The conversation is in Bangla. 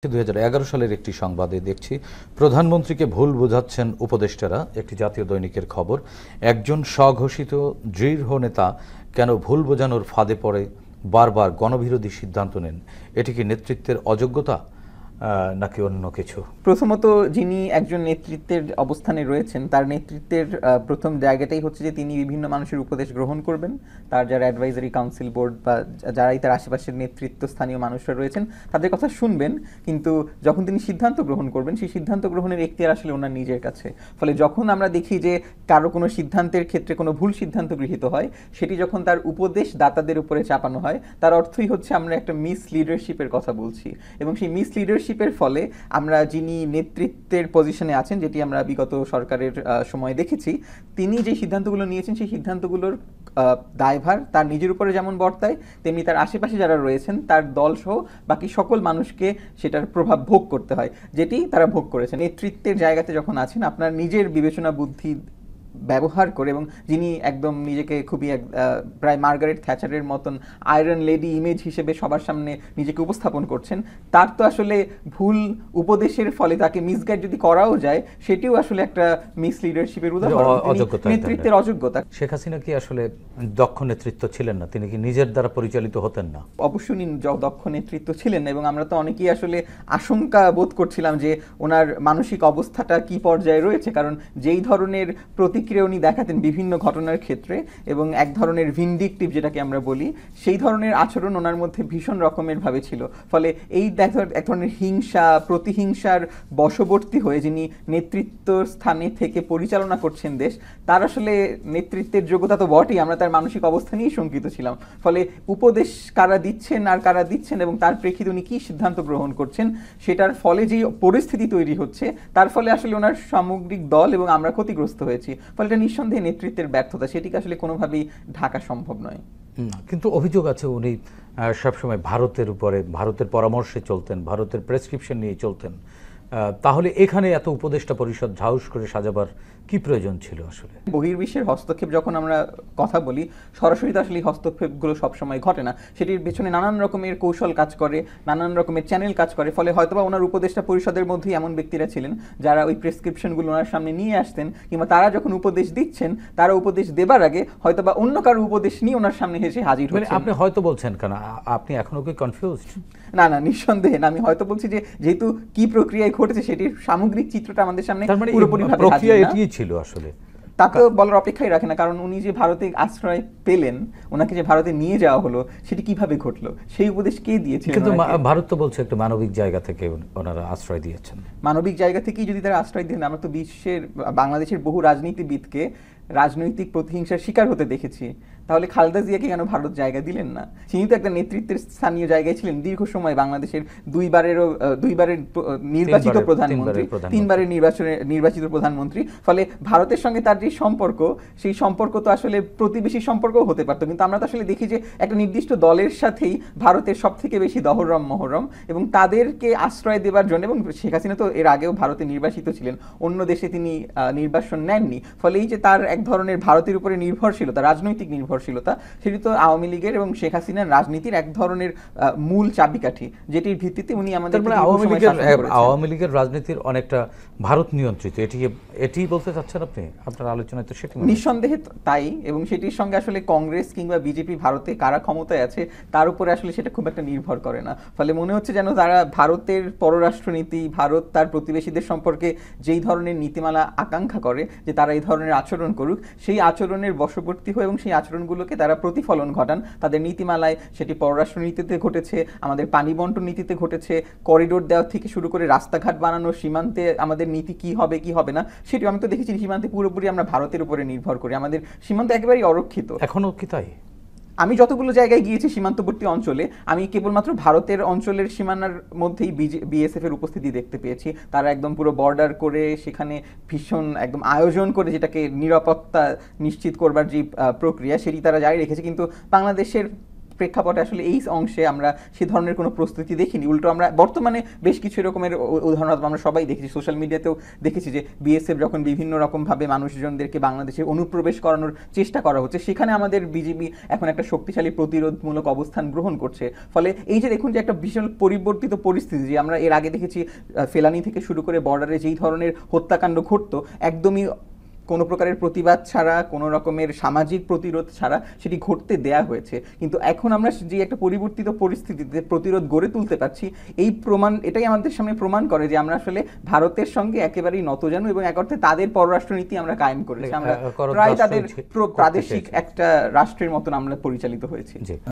2011 সালের একটি সংবাদে দেখছি প্রধানমন্ত্রীকে ভুল বোঝাচ্ছেন উপদেষ্টারা। একটি জাতীয় দৈনিকের খবর। একজন স্বঘোষিত দৃঢ় নেতা কেন ভুল বোঝানোর ফাঁদে পড়ে বারবার গণবিরোধী সিদ্ধান্ত নেন? এটি কি নেতৃত্বের অযোগ্যতা নাকি অন্য কিছু? প্রথমত, যিনি একজন নেতৃত্বের অবস্থানে রয়েছেন তার নেতৃত্বের প্রথম জায়গাটাই হচ্ছে যে তিনি বিভিন্ন মানুষের উপদেশ গ্রহণ করবেন। তার যারা অ্যাডভাইজারি কাউন্সিল বোর্ড বা যারাই তার আশেপাশের নেতৃত্ব স্থানীয় মানুষরা রয়েছেন তাদের কথা শুনবেন, কিন্তু যখন তিনি সিদ্ধান্ত গ্রহণ করবেন সেই সিদ্ধান্ত গ্রহণের এখতিয়ার আসলে ওনার নিজের কাছে। ফলে যখন আমরা দেখি যে কারো কোনো সিদ্ধান্তের ক্ষেত্রে কোনো ভুল সিদ্ধান্ত গৃহীত হয়, সেটি যখন তার উপদেশ দাতাদের উপরে চাপানো হয়, তার অর্থই হচ্ছে আমরা একটা মিস লিডারশিপের কথা বলছি। এবং সেই মিস লিডারশিপের ফলে আমরা যিনি নেতৃত্বের পজিশনে আছেন, যেটি আমরা বিগত সরকারের সময় দেখেছি, তিনি যে সিদ্ধান্তগুলো নিয়েছেন সেই সিদ্ধান্তগুলোর দায়ভার তার নিজের উপরে যেমন বর্তায়, তেমনি তার আশেপাশে যারা রয়েছেন তার দল সহ বাকি সকল মানুষকে সেটার প্রভাব ভোগ করতে হয়, যেটি তারা ভোগ করেছেন। নেতৃত্বের জায়গাতে যখন আছেন, আপনার নিজের বিবেচনা বুদ্ধি ব্যবহার করে, এবং যিনি একদম নিজেকে খুবই প্রায় মার্গারেট থ্যাচারের মতন আয়রন লেডি ইমেজ হিসেবে সবার সামনে নিজেকে উপস্থাপন করছেন, তার তো আসলে ভুল উপদেশের ফলে তাকে মিসগাইড যদি করাও যায়, সেটিও আসলে একটা মিস লিডারশিপের উদাহরণ, নেতৃত্বের অযোগ্যতা। শেখ হাসিনা কি আসলে দক্ষ নেতৃত্ব ছিলেন না? তিনি কি নিজের দ্বারা পরিচালিত হতেন না? অবশ্যই দক্ষ নেতৃত্ব ছিলেন, এবং আমরা তো অনেকেই আসলে আশঙ্কা বোধ করছিলাম যে ওনার মানসিক অবস্থাটা কি পর্যায়ে রয়েছে, কারণ যেই ধরনের প্রতিক্রিয়া উনি দেখাতেন বিভিন্ন ঘটনার ক্ষেত্রে, এবং এক ধরনের ভিন্ডিকটিভ যেটাকে আমরা বলি, সেই ধরনের আচরণ ওনার মধ্যে ভীষণ রকমের ভাবে ছিল। ফলে এই এক ধরনের হিংসা, প্রতিহিংসার বশবর্তী হয়ে যিনি নেতৃত্ব স্থানে থেকে পরিচালনা করছেন দেশ, তার আসলে নেতৃত্বের যোগ্যতা তো বটেই, আমরা তার মানসিক অবস্থা নিয়েই শঙ্কিত ছিলাম। ফলে উপদেশ কারা দিচ্ছেন আর কারা দিচ্ছেন এবং তার প্রেক্ষিতে উনি কী সিদ্ধান্ত গ্রহণ করছেন, সেটার ফলে যে পরিস্থিতি তৈরি হচ্ছে, তার ফলে আসলে ওনার সামগ্রিক দল এবং আমরা ক্ষতিগ্রস্ত হয়েছি। ফলে এটা নিঃসন্দেহে নেতৃত্বের ব্যর্থতা, সেটিকে আসলে কোনোভাবেই ঢাকা সম্ভব নয়। কিন্তু অভিযোগ আছে উনি সবসময় ভারতের উপরে, ভারতের পরামর্শে চলতেন, ভারতের প্রেসক্রিপশন নিয়ে চলতেন। তাহলে এখানে এত উপদেষ্টা পরিষদ ঝাউস করে সাজাবার কি প্রয়োজন ছিল? আসলে বহির্বিশ্বের হস্তক্ষেপ যখন আমরা কথা বলি, সরাসরি তো আসলে হস্তক্ষেপগুলো সবসময় ঘটে না, সেটির পেছনে নানান রকমের কৌশল কাজ করে, নানান রকমের চ্যানেল কাজ করে। ফলে হয়তোবা ওনার উপদেষ্টা পরিষদের মধ্যেই এমন ব্যক্তিরা ছিলেন যারা ওই প্রেসক্রিপশনগুলো ওনার সামনে নিয়ে আসতেন, কিংবা তারা যখন উপদেশ দিচ্ছেন, তারা উপদেশ দেবার আগে হয়তোবা অন্য কারো উপদেশ নিয়ে ওনার সামনে এসে হাজির হচ্ছেন। আপনি হয়তো বলছেন কেন? আপনি এখনো কি কনফিউজড? না, নিঃসন্দেহে না। আমি হয়তো বলছি যে যেহেতু কি প্রক্রিয়ায় ঘটেছে সেটির সামগ্রিক চিত্রটা আমাদের সামনে পুরোপুরিভাবে প্রক্রিয়া এটি ছিল আসলে। তাকে বলার অপেক্ষাই রাখে না, কারণ উনি যে ভারতে আশ্রয় পেলেন, ওনাকে যে ভারতে নিয়ে যাওয়া হলো, সেটি কিভাবে ঘটলো, সেই উপদেশ কে দিয়েছিলেন? কিন্তু ভারত তো বলছে একটা মানবিক জায়গা থেকে ওনারা আশ্রয় দিয়েছেন। মানবিক জায়গা থেকেই যদি তারা আশ্রয় দেন, আমরা তো বিশ্বের, বাংলাদেশের বহু রাজনীতিবিদকে রাজনৈতিক প্রতিহিংসার শিকার হতে দেখেছি। তাহলে খালেদা জিয়াকে কেন ভারত জায়গা দিলেন না? তিনি তো একটা নেতৃত্বের স্থানীয় জায়গায় ছিলেন দীর্ঘ সময়, বাংলাদেশের দুইবারের নির্বাচিত প্রধানমন্ত্রী, তিনবারের নির্বাচিত প্রধানমন্ত্রী। ফলে ভারতের সঙ্গে তার যে সম্পর্ক, সেই সম্পর্ক তো আসলে প্রতিবেশী সম্পর্কও হতে পারতো। কিন্তু আমরা তো আসলে দেখি যে একটা নির্দিষ্ট দলের সাথেই ভারতের সব থেকে বেশি দহরম মহরম, এবং তাদেরকে আশ্রয় দেবার জন্য, এবং শেখ হাসিনা তো এর আগেও ভারতে নির্বাসিত ছিলেন, অন্য দেশে তিনি নির্বাসন নেননি। ফলে এই যে তার এক ধরনের ভারতের উপরে নির্ভরশীলতা, রাজনৈতিক নির্ভরশীলতা, সেটি তো আওয়ামী লীগের এবং শেখ হাসিনার রাজনীতির এক ধরনের মূল চাবিকাঠি, যেটির ভিত্তিতে উনি আমাদের আওয়ামী লীগের রাজনীতির অনেকটা ভারত নিয়ন্ত্রিত। এটি বলতে চাচ্ছেন আপনি আপনার আলোচনায়? তো সেটি নিঃসন্দেহে তাই, এবং সেটির সঙ্গে আসলে কংগ্রেস কিংবা বিজেপি ভারতে কারা ক্ষমতায় আছে তার উপরে আসলে সেটা খুব একটা নির্ভর করে না। ফলে মনে হচ্ছে যেন তারা ভারতের পররাষ্ট্রনীতি, ভারত তার প্রতিবেশীদের সম্পর্কে যেই ধরনের নীতিমালা আকাঙ্ক্ষা করে যে তারা এই ধরনের আচরণ করুক, সেই আচরণের বশবর্তী হয় এবং সেই আচরণগুলোকে তারা প্রতিফলন ঘটান তাদের নীতিমালায়। সেটি পররাষ্ট্র নীতিতে ঘটেছে, আমাদের পানি বন্টন নীতিতে ঘটেছে, করিডোর দেওয়া থেকে শুরু করে রাস্তাঘাট বানানো, সীমান্তে আমাদের নীতি কি হবে কি হবে না সেটি আমি তো দেখেছি। সীমান্তে পুরোপুরি আমরা ভারতের উপরে নির্ভর করি, আমাদের সীমান্ত একেবারেই অরক্ষিত। এখনো কি তাই? আমি যতগুলো জায়গায় গিয়েছি সীমান্তবর্তী অঞ্চলে, আমি কেবলমাত্র ভারতের অঞ্চলের সীমানার মধ্যেই বিএসএফ এর উপস্থিতি দেখতে পেয়েছি। তারা একদম পুরো বর্ডার করে, সেখানে ভীষণ একদম আয়োজন করে যেটাকে নিরাপত্তা নিশ্চিত করবার যে প্রক্রিয়া, সেটি তারা জারি রেখেছে। কিন্তু বাংলাদেশের প্রেক্ষাপটে আসলে এই অংশে আমরা সে ধরনের কোনো প্রস্তুতি দেখিনি। উল্টো আমরা বর্তমানে বেশ কিছু এরকমের উদাহরণ আমরা সবাই দেখেছি, সোশ্যাল মিডিয়াতেও দেখেছি যে বিএসএফ যখন বিভিন্ন রকমভাবে মানুষজনদেরকে বাংলাদেশে অনুপ্রবেশ করানোর চেষ্টা করা হচ্ছে, সেখানে আমাদের বিজিবি এখন একটা শক্তিশালী প্রতিরোধমূলক অবস্থান গ্রহণ করছে। ফলে এই যে দেখুন যে একটা ভীষণ পরিবর্তিত পরিস্থিতি, যে আমরা এর আগে দেখেছি ফেলানি থেকে শুরু করে বর্ডারে যেই ধরনের হত্যাকাণ্ড ঘটতো, একদমই কোনো প্রকারের প্রতিবাদ ছাড়া, কোনো রকমের সামাজিক প্রতিরোধ ছাড়া সেটি ঘটতে দেয়া হয়েছে। কিন্তু এখন আমরা যে একটা পরিবর্তিত পরিস্থিতিতে প্রতিরোধ গড়ে তুলতে পারছি, এই প্রমাণ, এটাই আমাদের সামনে প্রমাণ করে যে আমরা আসলে ভারতের সঙ্গে একেবারেই নতজানু এবং এক অর্থে তাদের পররাষ্ট্রনীতি আমরা কায়েম করেছি। আমরা প্রায় তাদের প্রাদেশিক একটা রাষ্ট্রের মতন আমরা পরিচালিত হয়েছি।